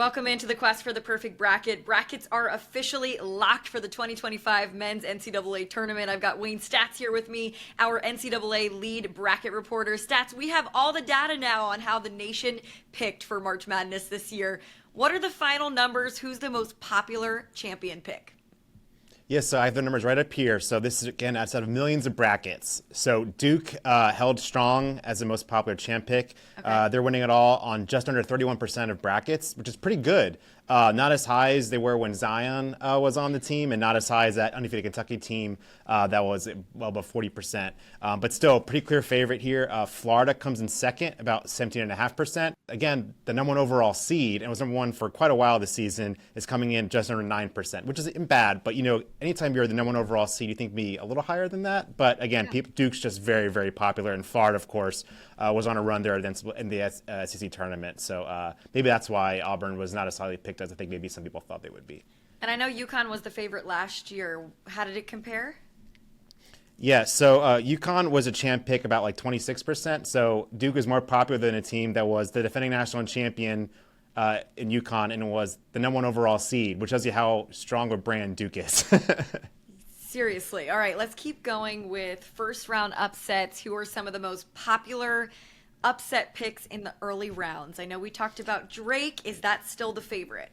Welcome into the quest for the perfect bracket. Brackets are officially locked for the 2025 men's NCAA tournament. I've got Wayne Staats here with me, our NCAA lead bracket reporter. Staats, we have all the data now on how the nation picked for March Madness this year. What are the final numbers? Who's the most popular champion pick? Yes, so I have the numbers right up here. So this is, again, outside of millions of brackets. So Duke held strong as the most popular champ pick. Okay. They're winning it all on just under 31% of brackets, which is pretty good. Not as high as they were when Zion was on the team, and not as high as that undefeated Kentucky team that was well above 40%. But still, pretty clear favorite here. Florida comes in second, about 17.5%. Again, the number one overall seed, and was number one for quite a while this season, is coming in just under 9%, which isn't bad. But, you know, anytime you're the number one overall seed, you think be a little higher than that. But, again, Duke's just very, very popular. And Florida, of course, was on a run there in the SEC tournament. So maybe that's why Auburn was not as highly picked as I think maybe some people thought they would be. And I know UConn was the favorite last year. How did it compare? Yeah, so UConn was a champ pick about like 26%. So Duke is more popular than a team that was the defending national champion in UConn and was the number one overall seed, which tells you how strong a brand Duke is. Seriously. All right, let's keep going with first round upsets. Who are some of the most popular upset picks in the early rounds? I know we talked about Drake. Is that still the favorite?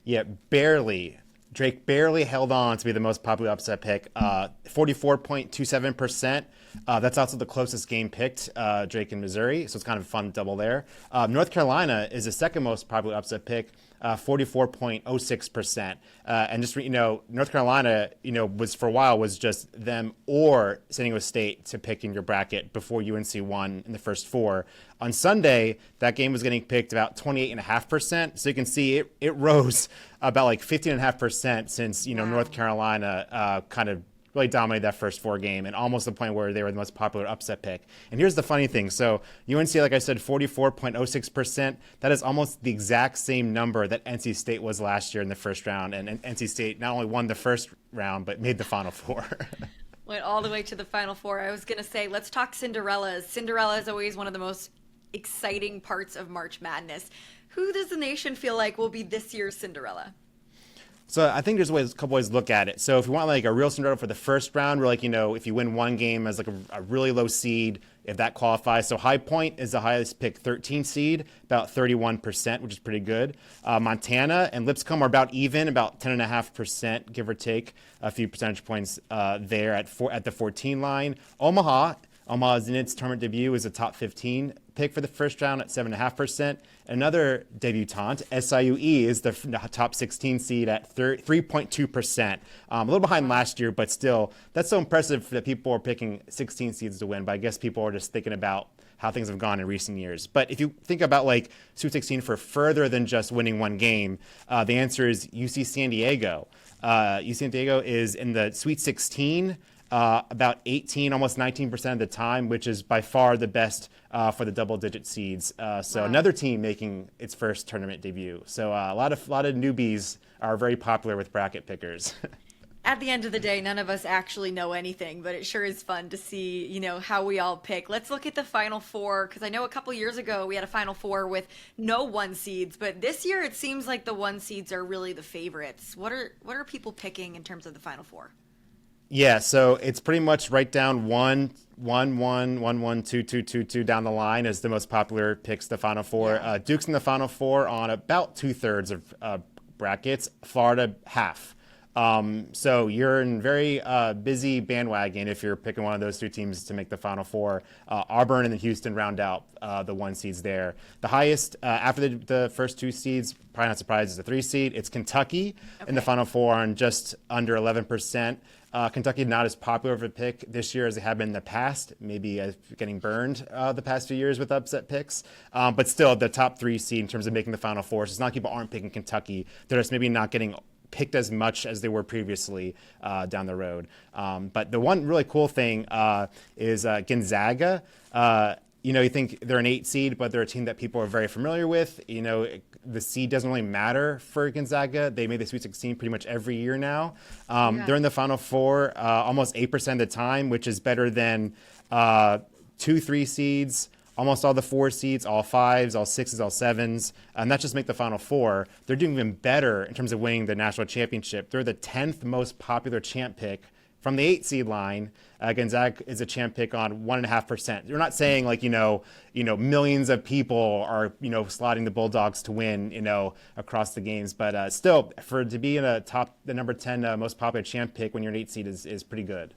Yeah, barely. Drake barely held on to be the most popular upset pick, 44.27%. That's also the closest game picked, Drake in Missouri, so it's kind of a fun double there. North Carolina is the second most popular upset pick, 44.06%. And just, North Carolina, was for a while was just them or San Diego State to pick in your bracket before UNC won in the first four. On Sunday, that game was getting picked about 28.5%. So you can see it rose about like 15.5% since, Wow. North Carolina kind of really dominated that first four game and almost to the point where they were the most popular upset pick. And here's the funny thing. So UNC, like I said, 44.06%. That is almost the exact same number that NC State was last year in the first round. And NC State not only won the first round, but made the Final Four. Went all the way to the Final Four. I was going to say, let's talk Cinderellas. Cinderella is always one of the most exciting parts of March Madness. Who does the nation feel like will be this year's Cinderella? So I think there's a couple ways to look at it. So if you want like a real Cinderella for the first round, we're like, if you win one game as like a really low seed, if that qualifies. So High Point is the highest pick 13 seed, about 31%, which is pretty good. Montana and Lipscomb are about even, about 10.5%, give or take a few percentage points there at the 14 line. Omaha is in its tournament debut is a top 15 pick for the first round at 7.5%. Another debutante, SIUE, is the top 16 seed at 3.2%. A little behind last year, but still, that's so impressive that people are picking 16 seeds to win. But I guess people are just thinking about how things have gone in recent years. But if you think about like Sweet 16 for further than just winning one game, the answer is UC San Diego. UC San Diego is in the Sweet 16. About 18, almost 19% of the time, which is by far the best for the double-digit seeds. So another team making its first tournament debut. So a lot of newbies are very popular with bracket pickers. At the end of the day, none of us actually know anything, but it sure is fun to see, how we all pick. Let's look at the Final Four, because I know a couple years ago we had a Final Four with no one seeds, but this year it seems like the one seeds are really the favorites. What are people picking in terms of the Final Four? Yeah, so it's pretty much right down 1, 1, 1, 1, 1, 2, 2, 2, 2 down the line as the most popular picks the Final Four. Yeah. Duke's in the Final Four on about 2/3 of brackets. Florida, half. So you're in very busy bandwagon if you're picking one of those two teams to make the Final Four. Auburn and then Houston round out the one seeds there. The highest after the first two seeds, probably not surprised, is the 3 seed. It's Kentucky in the Final Four on just under 11%. Kentucky not as popular of a pick this year as they have been in the past, maybe getting burned the past few years with upset picks. But still, the top 3 seed in terms of making the Final Four. So it's not like people aren't picking Kentucky. They're just maybe not getting picked as much as they were previously down the road. But the one really cool thing is Gonzaga. You think they're an 8 seed, but they're a team that people are very familiar with. The seed doesn't really matter for Gonzaga. They made the Sweet 16 pretty much every year now. They're in the Final Four almost 8% of the time, which is better than 2 3 seeds, almost all the 4 seeds, all 5s, all 6s, all 7s, and that just make the Final Four. They're doing even better in terms of winning the national championship. They're the 10th most popular champ pick from the 8 seed line. Gonzaga is a champ pick on 1.5%. You're not saying like, millions of people are, slotting the Bulldogs to win, across the games. But still, to be in the number 10 most popular champ pick when you're an 8 seed is pretty good.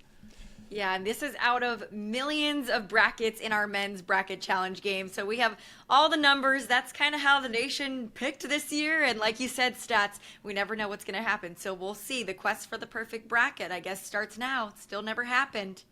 Yeah, and this is out of millions of brackets in our men's bracket challenge game. So we have all the numbers. That's kind of how the nation picked this year. And like you said, Stats, we never know what's going to happen. So we'll see. The quest for the perfect bracket, I guess, starts now. It still never happened.